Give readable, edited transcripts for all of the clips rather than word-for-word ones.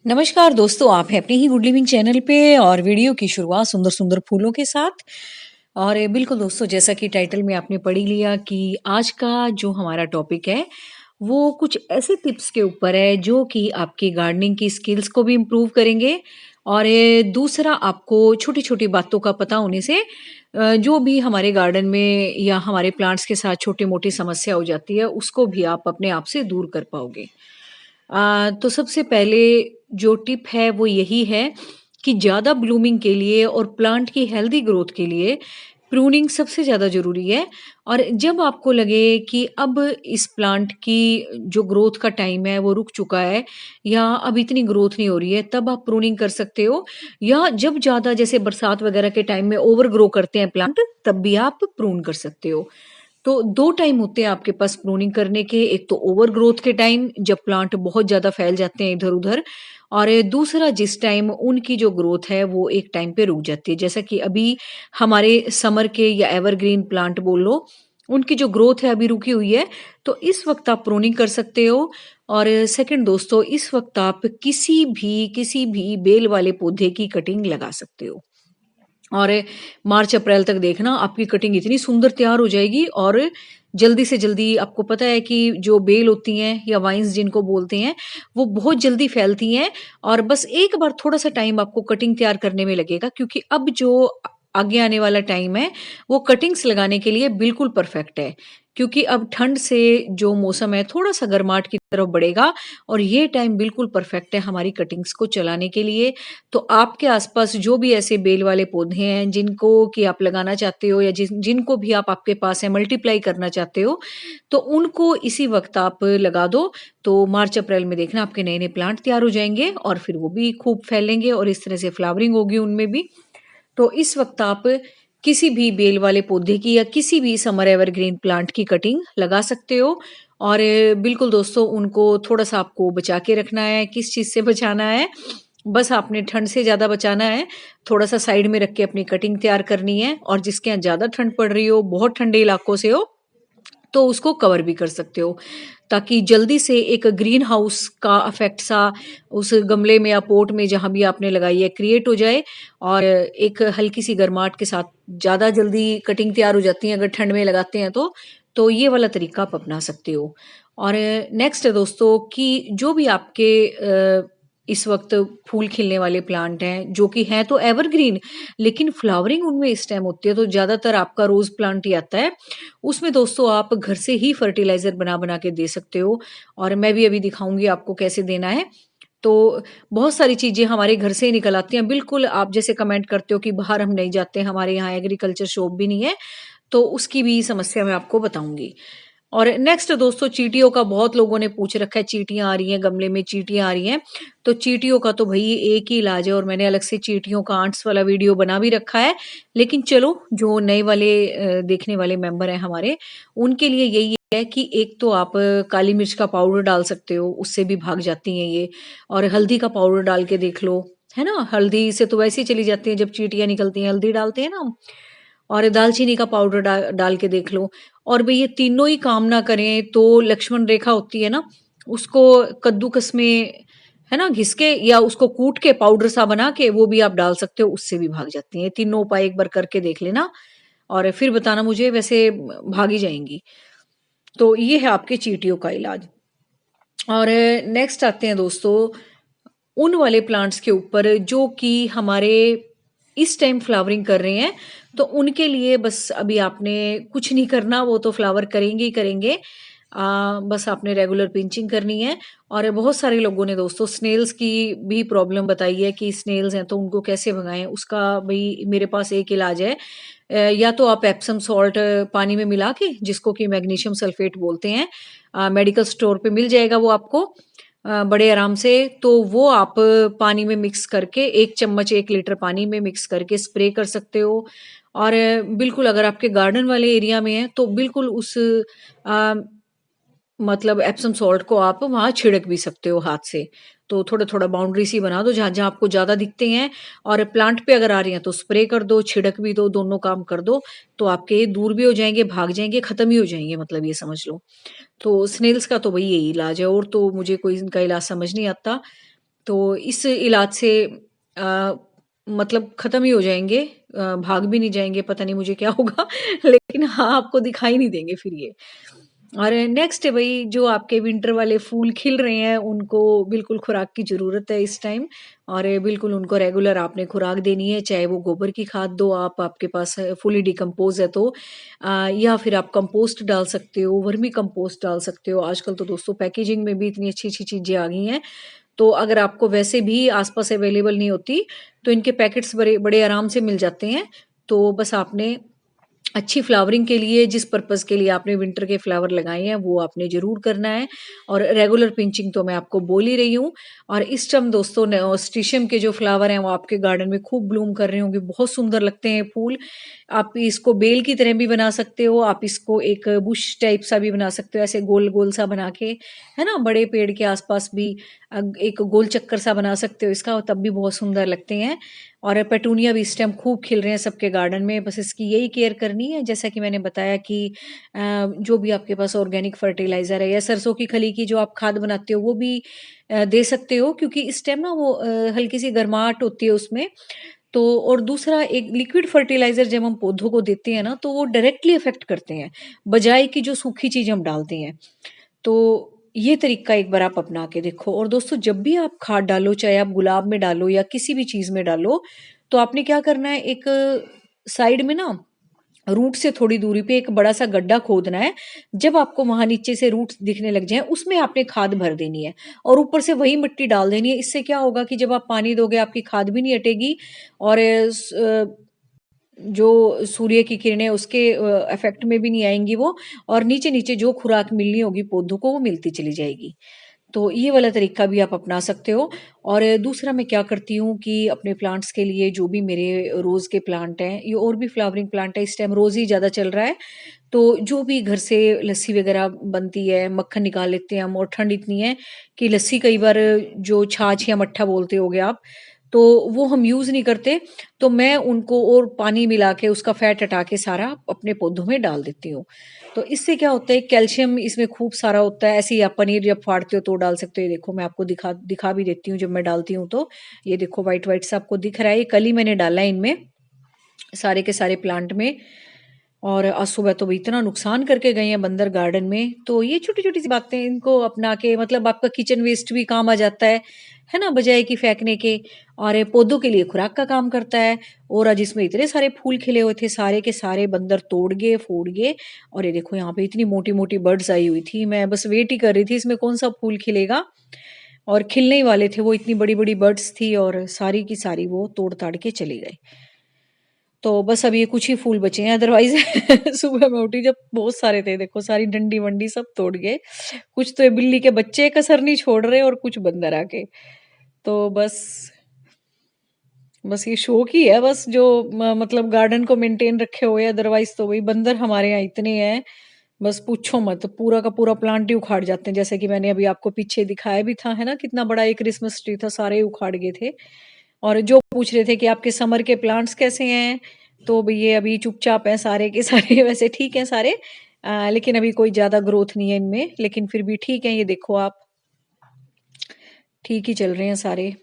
नमस्कार दोस्तों, आप हैं अपने ही गुड लिविंग चैनल पे और वीडियो की शुरुआत सुंदर सुंदर फूलों के साथ। और बिल्कुल दोस्तों, जैसा कि टाइटल में आपने पढ़ ही लिया कि आज का जो हमारा टॉपिक है वो कुछ ऐसे टिप्स के ऊपर है जो कि आपकी गार्डनिंग की स्किल्स को भी इम्प्रूव करेंगे। और दूसरा, आपको छोटी छोटी बातों का पता होने से जो भी हमारे गार्डन में या हमारे प्लांट्स के साथ छोटी मोटी समस्या हो जाती है उसको भी आप अपने आप से दूर कर पाओगे। तो सबसे पहले जो टिप है वो यही है कि ज़्यादा ब्लूमिंग के लिए और प्लांट की हेल्दी ग्रोथ के लिए प्रूनिंग सबसे ज़्यादा ज़रूरी है। और जब आपको लगे कि अब इस प्लांट की जो ग्रोथ का टाइम है वो रुक चुका है या अब इतनी ग्रोथ नहीं हो रही है, तब आप प्रूनिंग कर सकते हो। या जब ज़्यादा जैसे बरसात वगैरह के टाइम में ओवर ग्रो करते हैं प्लांट, तब भी आप प्रून कर सकते हो। तो 2 टाइम होते हैं आपके पास प्रूनिंग करने के, एक तो ओवर ग्रोथ के टाइम जब प्लांट बहुत ज़्यादा फैल जाते हैं इधर-उधर, और दूसरा जिस टाइम उनकी जो ग्रोथ है वो एक टाइम पे रुक जाती है। जैसा कि अभी हमारे समर के या एवरग्रीन प्लांट बोल लो, उनकी जो ग्रोथ है अभी रुकी हुई है, तो इस वक़्त आप प्रूनिंग कर सकते हो। और सेकंड दोस्तों, इस वक़्त आप किसी भी बेल वाले पौधे की कटिंग लगा सकते हो। और मार्च अप्रैल तक देखना आपकी कटिंग इतनी सुंदर तैयार हो जाएगी। और जल्दी से जल्दी, आपको पता है कि जो बेल होती हैं या वाइन्स जिनको बोलते हैं, वो बहुत जल्दी फैलती हैं। और बस एक बार थोड़ा-सा टाइम आपको कटिंग तैयार करने में लगेगा, क्योंकि अब जो आगे आने वाला टाइम है, वो कटिंग्स लगाने के लिए बिल्कुल परफेक्ट है। क्योंकि अब ठंड से जो मौसम है थोड़ा-सा गर्माहट की तरफ बढ़ेगा, और ये टाइम बिल्कुल परफेक्ट है हमारी कटिंग्स को चलाने के लिए। तो आपके आसपास जो भी ऐसे बेल वाले पौधे हैं जिनको कि आप लगाना चाहते हो, या जिनको भी आप आपके पास है मल्टीप्लाई करना चाहते हो, तो उनको इसी वक्त आप लगा दो। तो मार्च अप्रैल में देखना आपके नए नए प्लांट तैयार हो जाएंगे और फिर वो भी खूब फैलेंगे और इस तरह से फ्लावरिंग होगी उनमें भी। तो इस वक्त आप किसी भी बेल वाले पौधे की या किसी भी समर एवरग्रीन प्लांट की कटिंग लगा सकते हो। और बिल्कुल दोस्तों, उनको थोड़ा सा आपको बचा के रखना है। किस चीज़ से बचाना है? बस आपने ठंड से ज़्यादा बचाना है, थोड़ा-सा साइड में रख के अपनी कटिंग तैयार करनी है। और जिसके यहाँ ज़्यादा ठंड पड़ रही हो, बहुत ठंडे इलाकों से हो, तो उसको कवर भी कर सकते हो, ताकि जल्दी से एक ग्रीन हाउस का इफ़ेक्ट सा उस गमले में या पॉट में जहाँ भी आपने लगाई है क्रिएट हो जाए। और एक हल्की-सी गर्माहट के साथ ज़्यादा जल्दी कटिंग तैयार हो जाती है अगर ठंड में लगाते हैं तो। तो ये वाला तरीका आप अपना सकते हो। और नेक्स्ट है दोस्तों कि जो भी आपके इस वक़्त फूल खिलने वाले प्लांट हैं, जो कि हैं तो एवरग्रीन, लेकिन फ्लावरिंग उनमें इस टाइम होती है, तो ज़्यादातर आपका रोज़ प्लांट ही आता है। उसमें दोस्तों आप घर से ही फर्टिलाइज़र बना-बना के दे सकते हो, और मैं भी अभी दिखाऊँगी आपको कैसे देना है। तो बहुत सारी चीज़ें हमारे घर से ही निकल आती हैं। बिल्कुल, आप जैसे कमेंट करते हो कि बाहर हम नहीं जाते, हमारे यहाँ एग्रीकल्चर शॉप भी नहीं है, तो उसकी भी समस्या मैं आपको बताऊँगी। और नेक्स्ट दोस्तों, चींटियों का बहुत लोगों ने पूछ रखा है, चींटियाँ आ रही हैं, गमले में चींटियाँ आ रही हैं। तो चींटियों का तो भई एक ही इलाज है, और मैंने अलग से चींटियों का आंट्स वाला वीडियो बना भी रखा है। लेकिन चलो, जो नए वाले देखने वाले मेंबर हैं हमारे, उनके लिए यही है कि एक तो आप काली मिर्च का पाउडर डाल सकते हो, उससे भी भाग जाती हैं ये। और हल्दी का पाउडर डाल के देख लो, है ना? हल्दी से तो वैसे ही चली जाती हैं जब चींटियाँ निकलती हैं, हल्दी डालते हैं ना हम। और दालचीनी का पाउडर डाल के देख लो। और भई ये तीनों ही काम ना करें तो लक्ष्मण रेखा होती है ना, उसको कद्दूकस में, है ना, घिस के या उसको कूट के पाउडर सा बना के वो भी आप डाल सकते हो, उससे भी भाग जाती हैं। ये तीनों उपाय एक बार करके देख लेना और फिर बताना मुझे, वैसे भाग ही जाएँगी। तो ये है आपके चींटियों का इलाज। और नेक्स्ट आते हैं दोस्तों उन वाले प्लांट्स के ऊपर जो कि हमारे इस टाइम फ्लावरिंग कर रहे हैं। तो उनके लिए बस अभी आपने कुछ नहीं करना, वो तो फ्लावर करेंगे ही करेंगे। बस आपने रेगुलर पिंचिंग करनी है। और बहुत सारे लोगों ने दोस्तों स्नेल्स की भी प्रॉब्लम बताई है कि स्नेल्स हैं तो उनको कैसे भगाएं। उसका भाई मेरे पास एक इलाज है। या तो आप एप्सम सॉल्ट पानी में मिला के, जिसको कि मैग्नीशियम सल्फेट बोलते हैं, मेडिकल स्टोर पे मिल जाएगा वो आपको बड़े आराम से। तो वो आप पानी में मिक्स करके 1 चम्मच 1 लीटर पानी में मिक्स करके स्प्रे कर सकते हो। और बिल्कुल अगर आपके गार्डन वाले एरिया में है तो बिल्कुल उस अ, मतलब एप्सम सॉल्ट को आप वहाँ छिड़क भी सकते हो हाथ से। तो थोड़ा-थोड़ा बाउंड्री सी बना दो जहाँ-जहाँ आपको ज़्यादा दिखते हैं। और प्लांट पे अगर आ रही हैं तो स्प्रे कर दो, छिड़क भी दो, दोनों काम कर दो। तो आपके दूर भी हो जाएँगे, भाग जाएँगे, खत्म ही हो जाएँगे, मतलब ये समझ लो। तो स्नेल्स का तो भई यही इलाज है, और तो मुझे कोई इनका इलाज समझ नहीं आता। तो इस इलाज से अ, मतलब ख़त्म ही हो जाएँगे, भाग भी नहीं जाएँगे, पता नहीं मुझे क्या होगा लेकिन हाँ, आपको दिखाई नहीं देंगे फिर ये। और नेक्स्ट है भई जो आपके विंटर वाले फूल खिल रहे हैं, उनको बिल्कुल खुराक की ज़रूरत है इस टाइम और बिल्कुल उनको रेगुलर आपने खुराक देनी है, चाहे वो गोबर की खाद दो आप, आपके पास फुली डिकम्पोज़ है तो या फिर आप कंपोस्ट डाल सकते हो, वर्मी कंपोस्ट डाल सकते हो। आजकल तो दोस्तों पैकेजिंग में भी इतनी अच्छी-अच्छी चीज़ें आ गई हैं, तो अगर आपको वैसे भी आस-पास अवेलेबल नहीं होती, तो इनके पैकेट्स बड़े बड़े आराम से मिल जाते हैं। तो बस आपने अच्छी फ्लावरिंग के लिए जिस पर्पज़ के लिए आपने विंटर के फ्लावर लगाए हैं, वो आपने ज़रूर करना है और रेगुलर पिंचिंग तो मैं आपको बोल ही रही हूँ। और इस टाइम दोस्तों ऑस्ट्रीशियम के जो फ्लावर हैं, वो आपके गार्डन में खूब ब्लूम कर रहे होंगे, बहुत सुंदर लगते हैं फूल। आप इसको बेल की तरह भी बना सकते हो, आप इसको एक बुश टाइप सा भी बना सकते हो, ऐसे गोल-गोल सा बना के, है ना? बड़े पेड़ के आस-पास भी एक गोल चक्कर सा बना सकते हो इसका, तब भी बहुत सुंदर लगते हैं। और पेटूनिया भी इस टाइम खूब खिल रहे हैं सबके गार्डन में, बस इसकी यही केयर करनी है जैसा कि मैंने बताया कि जो भी आपके पास ऑर्गेनिक फर्टिलाइज़र है या सरसों की खली की जो आप खाद बनाते हो वो भी दे सकते हो क्योंकि इस टाइम ना वो हल्की सी गर्माहट होती है उसमें। तो और दूसरा एक लिक्विड फर्टिलाइज़र जब हम पौधों को देते हैं ना तो वो डायरेक्टली इफ़ेक्ट करते हैं, बजाए कि जो सूखी चीज़ हम डालते हैं। तो ये तरीका एक बार आप अपना के देखो और दोस्तों जब भी आप खाद डालो, चाहे आप गुलाब में डालो या किसी भी चीज़ में डालो, तो आपने क्या करना है एक साइड में ना रूट से थोड़ी दूरी पे एक बड़ा-सा गड्ढा खोदना है। जब आपको वहाँ नीचे से रूट्स दिखने लग जाएँ, उसमें आपने खाद भर देनी है और ऊपर से वही मिट्टी डाल देनी है। इससे क्या होगा कि जब आप पानी दोगे आपकी खाद भी नहीं हटेगी और जो सूर्य की किरणें उसके इफ़ेक्ट में भी नहीं आएँगी वो और नीचे-नीचे जो खुराक मिलनी होगी पौधों को वो मिलती चली जाएगी। तो ये वाला तरीका भी आप अपना सकते हो और दूसरा मैं क्या करती हूँ कि अपने प्लांट्स के लिए जो भी मेरे रोज़ के प्लांट हैं, ये और भी फ्लावरिंग प्लांट है, इस टाइम रोज़ ही ज़्यादा चल रहा है। तो जो भी घर से लस्सी वग़ैरह बनती है, मक्खन निकाल लेते हैं हम और ठंड इतनी है कि लस्सी कई बार जो छाछ या मट्ठा बोलते होगे आप, तो वो हम यूज़ नहीं करते, तो मैं उनको और पानी मिला के उसका फैट हटा के सारा अपने पौधों में डाल देती हूँ। तो इससे क्या होता है कैल्शियम इसमें खूब सारा होता है, ऐसे ही आप पनीर जब फाड़ते हो तो डाल सकते हो। ये देखो मैं आपको दिखा दिखा भी देती हूँ जब मैं डालती हूँ तो, ये देखो व्हाइट-व्हाइट सा आपको दिख रहा है, ये कल ही मैंने डाला है इनमें, सारे के सारे प्लांट में। और आज सुबह तो वो इतना नुकसान करके गए हैं बंदर गार्डन में, तो ये छोटी-छोटी सी बातें इनको अपना के मतलब आपका किचन वेस्ट भी काम आ जाता है ना? बजाए कि फेंकने के और ये पौधों के लिए खुराक का काम करता है और आज इसमें इतने सारे फूल खिले हुए थे, सारे के सारे बंदर तोड़ गए, फोड़ गए और ये देखो यहाँ पे इतनी मोटी-मोटी बड्स आई हुई थी, मैं बस वेट ही कर रही थी इसमें कौन-सा फूल खिलेगा और खिलने ही वाले थे, वो इतनी बड़ी-बड़ी बड्स थी और सारी की सारी वो तोड़-ताड़ के चली गई। तो बस अब ये कुछ ही फूल बचे हैं अदरवाइज़ सुबह मैं उठी जब बहुत सारे थे देखो सारी डंडी-वंडी सब तोड़ गए। कुछ तो ये बिल्ली के बच्चे कसर नहीं छोड़ रहे और कुछ बंदर आके। तो बस ये शौक ही है बस जो मतलब गार्डन को मेंटेन रखे हुए अदरवाइज़ तो वही बंदर हमारे यहाँ इतने हैं, बस पूछो मत। पूरा का पूरा प्लांट ही उखाड़ जाते हैं जैसे कि मैंने अभी आपको पीछे दिखाया भी था, है ना? कितना बड़ा एक क्रिसमस ट्री था, सारे उखाड़ गए थे। और जो पूछ रहे थे कि आपके समर के प्लांट्स कैसे हैं? तो भई ये अभी चुपचाप हैं सारे के सारे वैसे ठीक हैं सारे लेकिन अभी कोई ज़्यादा ग्रोथ नहीं है इनमें, लेकिन फिर भी ठीक है ये देखो आप, ठीक ही चल रहे हैं सारे।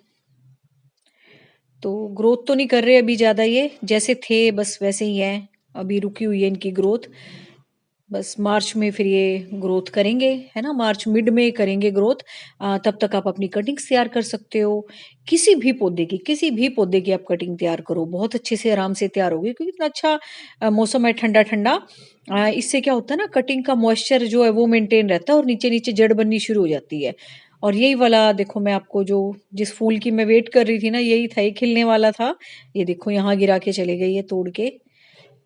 तो ग्रोथ तो नहीं कर रहे अभी ज़्यादा ये, जैसे थे बस वैसे ही हैं, अभी रुकी हुई है इनकी ग्रोथ। बस मार्च में फिर ये ग्रोथ करेंगे, है ना? मार्च मिड में करेंगे ग्रोथ तब तक आप अपनी कटिंग्स तैयार कर सकते हो। किसी भी पौधे की आप कटिंग तैयार करो, बहुत अच्छे से आराम से तैयार होगी क्योंकि इतना अच्छा मौसम है ठंडा-ठंडा। इससे क्या होता है ना कटिंग का मॉइस्चर जो है वो मेंटेन रहता है और नीचे-नीचे जड़ बननी शुरू हो जाती है। और यही वाला देखो मैं आपको जो जिस फूल की मैं वेट कर रही थी ना, यही था, ये खिलने वाला था। ये देखो यहाँ गिरा के चले गए ये तोड़ के।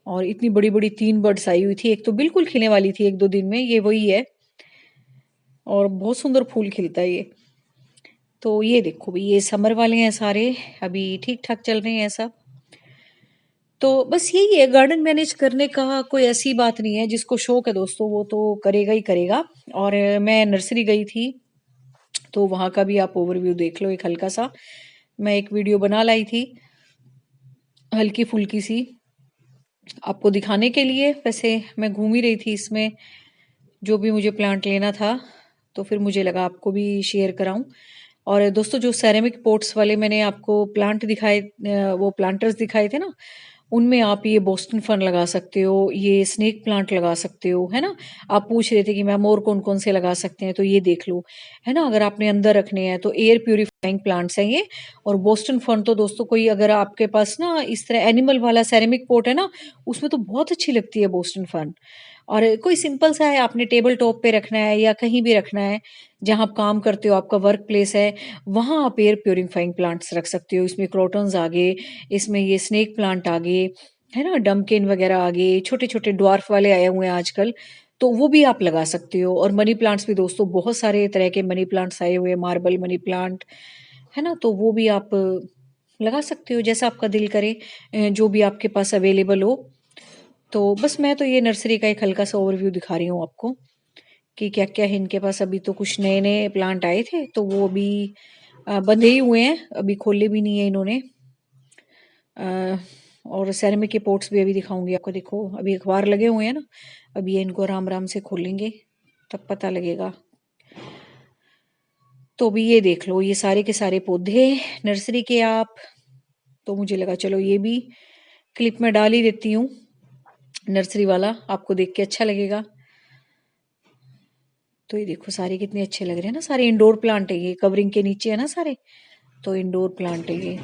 और इतनी बड़ी-बड़ी 3 बर्ड्स आई हुई थी, एक तो बिल्कुल खिलने वाली थी 1-2 दिन में, ये वही है और बहुत सुंदर फूल खिलता है ये। तो ये देखो भई ये समर वाले हैं सारे, अभी ठीक-ठाक चल रहे हैं सब। तो बस यही है गार्डन मैनेज करने का कोई ऐसी बात नहीं है, जिसको शौक है दोस्तों वो तो करेगा ही करेगा। और मैं नर्सरी गई थी, तो वहाँ का भी आप ओवरव्यू देख लो एक हल्का-सा। मैं एक वीडियो बना लाई थी, हल्की-फुल्की सी, आपको दिखाने के लिए। वैसे मैं घूम ही रही थी इसमें, जो भी मुझे प्लांट लेना था, तो फिर मुझे लगा आपको भी शेयर कराऊँ। और दोस्तों जो सेरेमिक पॉट्स वाले मैंने आपको प्लांट दिखाए, वो प्लांटर्स दिखाए थे ना, उनमें आप ये बोस्टन फर्न लगा सकते हो, ये स्नेक प्लांट लगा सकते हो, है ना? आप पूछ रहे थे कि मैम और कौन-कौन से लगा सकते हैं, तो ये देख लो, है ना? अगर आपने अंदर रखने हैं तो एयर प्यूरिफाइंग प्लांट्स हैं ये। और बोस्टन फर्न तो दोस्तों कोई अगर आपके पास ना इस तरह एनिमल वाला सेरेमिक पॉट है ना, उसमें तो बहुत अच्छी लगती है बोस्टन फर्न। और कोई सिंपल सा है, आपने टेबल टॉप पे रखना है या कहीं भी रखना है, जहाँ आप काम करते हो, आपका वर्क प्लेस है, वहाँ आप एयर प्यूरिफाइंग प्लांट्स रख सकते हो। इसमें क्रोटन्स आ गए, इसमें ये स्नेक प्लांट आ गए, है ना? डम्किन वगैरह आ गए, छोटे-छोटे ड्वार्फ वाले आए हुए हैं आजकल, तो वो भी आप लगा सकते हो। और मनी प्लांट्स भी दोस्तों बहुत सारे तरह के मनी प्लांट्स आए हुए हैं, मार्बल मनी प्लांट, है ना? तो वो भी आप लगा सकते हो जैसा आपका दिल करे, जो भी आपके पास अवेलेबल हो। तो बस मैं तो ये नर्सरी का एक हल्का सा ओवरव्यू दिखा रही हूँ आपको कि क्या-क्या है इनके पास। अभी तो कुछ नए-नए प्लांट आए थे, तो वो अभी बंधे ही हुए हैं, अभी खोले भी नहीं है इन्होंने। अ, और सेरेमिक के पॉट्स भी अभी दिखाऊँगी आपको। देखो, अभी अखबार लगे हुए हैं ना, अभी ये इनको आराम-आराम से खोलेंगे, तब पता लगेगा। तो अभी ये देख लो, ये सारे के सारे पौधे नर्सरी के आप। तो मुझे लगा चलो ये भी क्लिप में डाल ही देती हूँ, नर्सरी वाला, आपको देख के अच्छा लगेगा। तो ये देखो सारे कितने अच्छे लग रहे हैं ना, सारे इंडोर प्लांट है ये, कवरिंग के नीचे है ना सारे, तो इंडोर प्लांट है ये।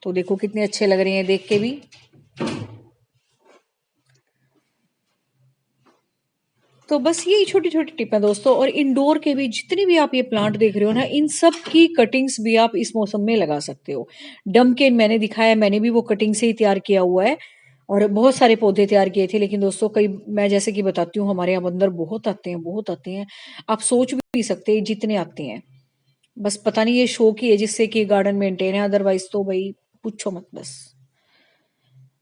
तो देखो कितने अच्छे लग रहे हैं देख के भी। तो बस यही छोटी-छोटी टिप है दोस्तों। और इंडोर के भी जितने भी आप ये प्लांट देख रहे हो ना, इन सब की कटिंग्स भी आप इस मौसम में लगा सकते हो। डम्केन मैंने दिखाया, मैंने भी वो कटिंग से ही तैयार किया हुआ है। और बहुत सारे पौधे तैयार किए थे, लेकिन दोस्तों कई, मैं जैसे कि बताती हूँ, हमारे यहाँ बंदर बहुत आते हैं, बहुत आते हैं। आप सोच भी नहीं सकते जितने आते हैं। बस पता नहीं ये शौक ही है जिससे कि गार्डन मेंटेन है, अदरवाइज तो भाई पूछो मत बस।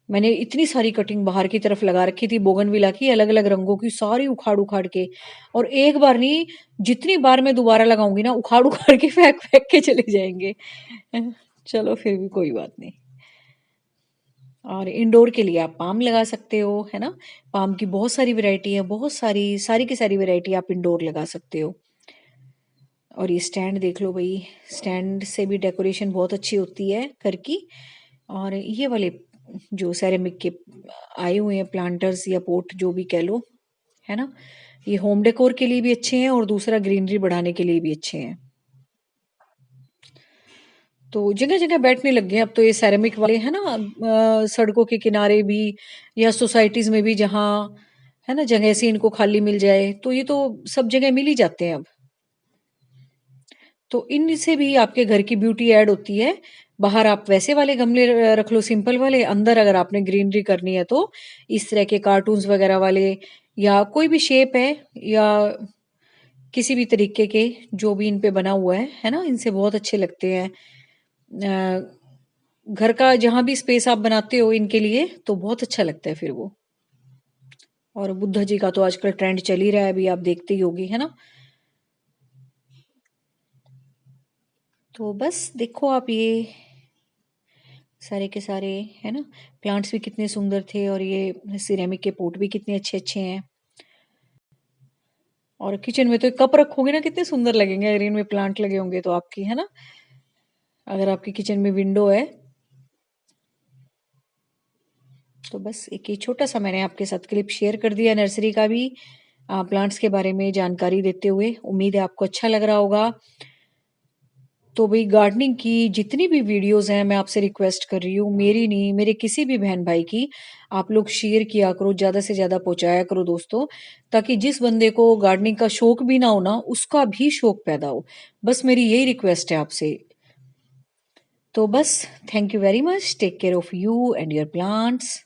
मैंने इतनी सारी कटिंग बाहर की तरफ लगा रखी थी बोगनविला की, अलग अलग रंगों की, सारी उखाड़ उखाड़ के। और एक बार नहीं, जितनी बार मैं दोबारा लगाऊंगी ना, उखाड़ उखाड़ के फेंक फेंक के चले जाएंगे। चलो फिर भी कोई बात नहीं। और इंडोर के लिए आप पाम लगा सकते हो, है ना? पाम की बहुत सारी वैरायटी है, बहुत सारी, सारी की सारी वैरायटी आप इंडोर लगा सकते हो। और ये स्टैंड देख लो भाई, स्टैंड से भी डेकोरेशन बहुत अच्छी होती है घर की। और ये वाले जो सेरेमिक के आए हुए हैं प्लांटर्स या पोट, जो भी कह लो, है ना? ये होम डेकोर के लिए भी अच्छे हैं और दूसरा ग्रीनरी बढ़ाने के लिए भी अच्छे हैं। तो जगह जगह बैठने लग गए अब तो ये सेरेमिक वाले, है ना? सड़कों के किनारे भी या सोसाइटीज में भी, जहाँ, है ना, जगह से इनको खाली मिल जाए, तो ये तो सब जगह मिल ही जाते हैं अब। तो इनसे भी आपके घर की ब्यूटी ऐड होती है। बाहर आप वैसे वाले गमले रख लो, सिंपल वाले। अंदर अगर आपने ग्रीनरी करनी है तो इस तरह के कार्टून्स वगैरह वाले, या कोई भी शेप है, या किसी भी तरीके के जो भी इन पे बना हुआ है ना, इनसे बहुत अच्छे लगते हैं। घर का जहां भी स्पेस आप बनाते हो इनके लिए, तो बहुत अच्छा लगता है फिर वो। और बुद्धा जी का तो आजकल ट्रेंड चल ही रहा है, अभी आप देखते ही होगी, है ना? तो बस देखो आप ये सारे के सारे, है ना, प्लांट्स भी कितने सुंदर थे, और ये सिरेमिक के पोट भी कितने अच्छे अच्छे हैं। और किचन में तो एक कप रखोगे ना, कितने सुंदर लगेंगे अगर इनमें प्लांट लगे होंगे तो आपकी, है ना? अगर आपकी किचन में विंडो है। तो बस एक ये छोटा सा मैंने आपके साथ क्लिप शेयर कर दिया नर्सरी का भी, प्लांट्स के बारे में जानकारी देते हुए। उम्मीद है आपको अच्छा लग रहा होगा। तो भाई गार्डनिंग की जितनी भी वीडियोस हैं, मैं आपसे रिक्वेस्ट कर रही हूँ, मेरी नहीं, मेरे किसी भी बहन भाई की, आप लोग शेयर किया करो, ज़्यादा से ज़्यादा पहुँचाया करो दोस्तों, ताकि जिस बंदे को गार्डनिंग का शौक भी ना हो ना, उसका भी शौक पैदा हो। बस मेरी यही रिक्वेस्ट है आपसे। तो बस, thank you very much, take care of you and your plants.